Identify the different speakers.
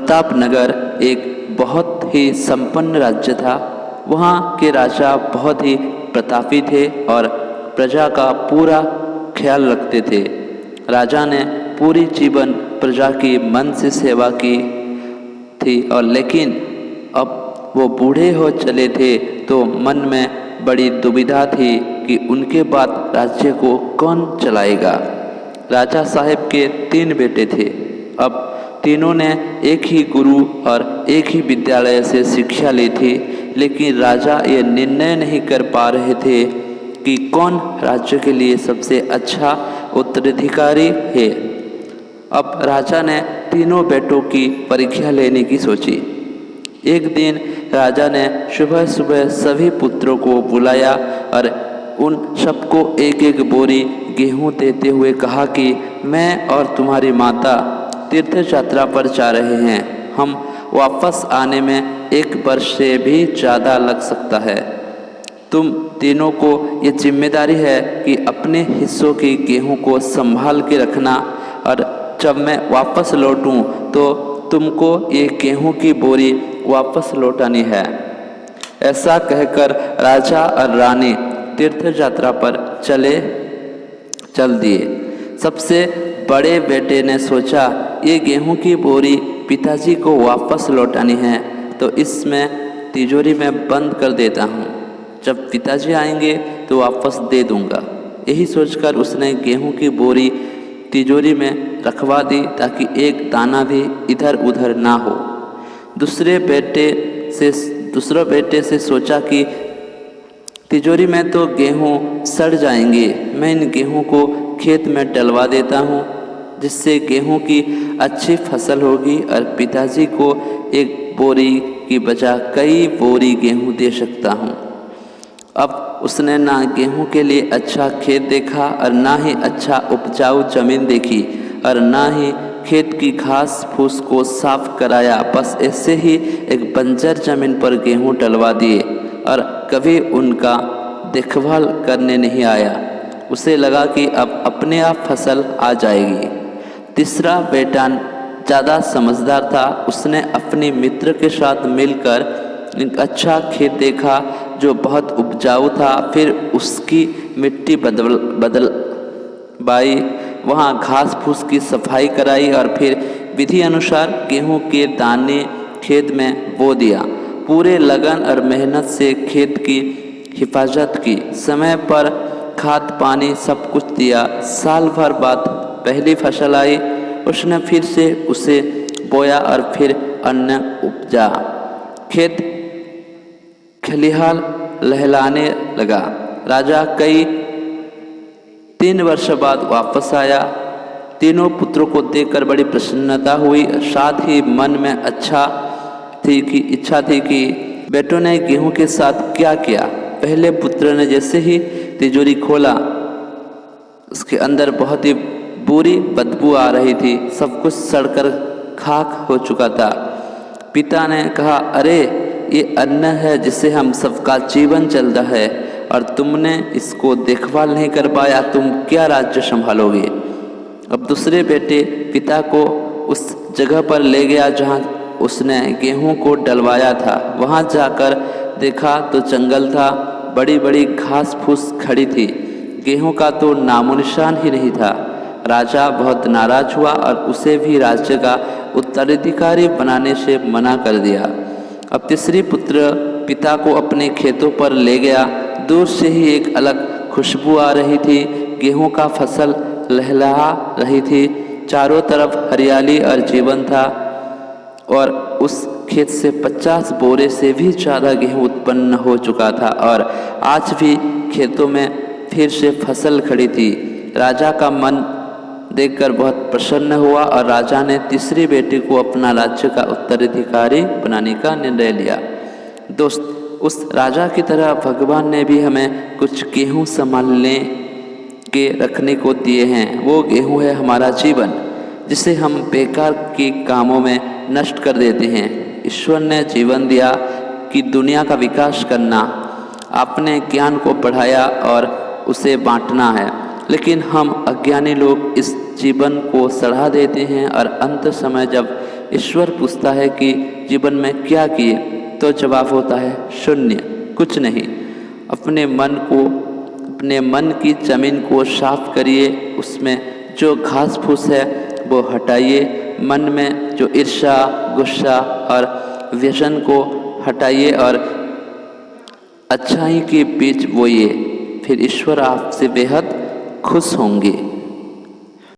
Speaker 1: प्रतापनगर एक बहुत ही संपन्न राज्य था। वहाँ के राजा बहुत ही प्रतापी थे और प्रजा का पूरा ख्याल रखते थे। राजा ने पूरी जीवन प्रजा की मन से सेवा की थी और लेकिन अब वो बूढ़े हो चले थे तो मन में बड़ी दुविधा थी कि उनके बाद राज्य को कौन चलाएगा। राजा साहब के 3 बेटे थे। अब तीनों ने एक ही गुरु और एक ही विद्यालय से शिक्षा ली थी, लेकिन राजा ये निर्णय नहीं कर पा रहे थे कि कौन राज्य के लिए सबसे अच्छा उत्तराधिकारी है। अब राजा ने तीनों बेटों की परीक्षा लेने की सोची। एक दिन राजा ने सुबह सुबह सभी पुत्रों को बुलाया और उन सबको एक एक बोरी गेहूं देते हुए कहा कि मैं और तुम्हारी माता तीर्थ यात्रा पर जा रहे हैं। हम वापस आने में 1 वर्ष से भी ज़्यादा लग सकता है। तुम तीनों को ये जिम्मेदारी है कि अपने हिस्सों की गेहूं को संभाल के रखना और जब मैं वापस लौटूं तो तुमको ये गेहूं की बोरी वापस लौटानी है। ऐसा कहकर राजा और रानी तीर्थ यात्रा पर चल दिए। सबसे बड़े बेटे ने सोचा ये गेहूं की बोरी पिताजी को वापस लौटानी है तो इसमें तिजोरी में बंद कर देता हूँ, जब पिताजी आएंगे तो वापस दे दूंगा। यही सोचकर उसने गेहूं की बोरी तिजोरी में रखवा दी ताकि एक दाना भी इधर उधर ना हो। दूसरे बेटे से सोचा कि तिजोरी में तो गेहूं सड़ जाएंगे, मैं इन गेहूं को खेत में डलवा देता हूँ, जिससे गेहूं की अच्छी फसल होगी और पिताजी को 1 बोरी की बजाय कई बोरी गेहूं दे सकता हूँ। अब उसने ना गेहूं के लिए अच्छा खेत देखा और ना ही अच्छा उपजाऊ जमीन देखी और ना ही खेत की घास फूस को साफ कराया। बस ऐसे ही एक बंजर जमीन पर गेहूं डलवा दिए और कभी उनका देखभाल करने नहीं आया। उसे लगा कि अब अपने आप फसल आ जाएगी। तीसरा बेटा ज़्यादा समझदार था। उसने अपने मित्र के साथ मिलकर एक अच्छा खेत देखा जो बहुत उपजाऊ था। फिर उसकी मिट्टी बदलवाई, वहाँ घास फूस की सफाई कराई और फिर विधि अनुसार गेहूं के दाने खेत में बो दिया। पूरे लगन और मेहनत से खेत की हिफाजत की, समय पर खाद पानी सब कुछ दिया। साल भर बाद पहली फसल आई। उसने फिर से उसे बोया और फिर अन्न उपजा। खेत खलिहान लहलाने लगा। राजा कई 3 वर्ष बाद वापस आया। तीनों पुत्रों को देखकर बड़ी प्रसन्नता हुई। साथ ही मन में इच्छा थी कि बेटों ने गेहूं के साथ क्या किया। पहले पुत्र ने जैसे ही तिजोरी खोला, उसके अंदर बहुत ही बुरी बदबू आ रही थी। सब कुछ सड़कर खाक हो चुका था। पिता ने कहा, अरे ये अन्न है जिससे हम सबका जीवन चलता है और तुमने इसको देखभाल नहीं कर पाया, तुम क्या राज्य संभालोगे। अब दूसरे बेटे पिता को उस जगह पर ले गया जहाँ उसने गेहूं को डलवाया था। वहाँ जाकर देखा तो जंगल था, बड़ी बड़ी घास फूस खड़ी थी, गेहूं का तो नामोनिशान ही नहीं था। राजा बहुत नाराज हुआ और उसे भी राज्य का उत्तराधिकारी बनाने से मना कर दिया। अब तीसरी पुत्र पिता को अपने खेतों पर ले गया। दूर से ही एक अलग खुशबू आ रही थी। गेहूं का फसल लहलहा रही थी, चारों तरफ हरियाली और जीवन था और उस खेत से 50 बोरे से भी ज़्यादा गेहूं उत्पन्न हो चुका था और आज भी खेतों में फिर से फसल खड़ी थी। राजा का मन देखकर बहुत प्रसन्न हुआ और राजा ने तीसरी बेटी को अपना राज्य का उत्तराधिकारी बनाने का निर्णय लिया। दोस्त, उस राजा की तरह भगवान ने भी हमें कुछ गेहूं संभालने के रखने को दिए हैं। वो गेहूं है हमारा जीवन, जिसे हम बेकार के कामों में नष्ट कर देते हैं। ईश्वर ने जीवन दिया कि दुनिया का विकास करना, आपने ज्ञान को बढ़ाया और उसे बांटना है, लेकिन हम अज्ञानी लोग इस जीवन को सड़ा देते हैं और अंत समय जब ईश्वर पूछता है कि जीवन में क्या किए, तो जवाब होता है शून्य, कुछ नहीं। अपने मन की ज़मीन को साफ करिए, उसमें जो घास फूस है वो हटाइए, मन में जो ईर्ष्या, गुस्सा और व्यसन को हटाइए और अच्छाई के बीज बोइए, फिर ईश्वर आपसे बेहद खुश होंगे।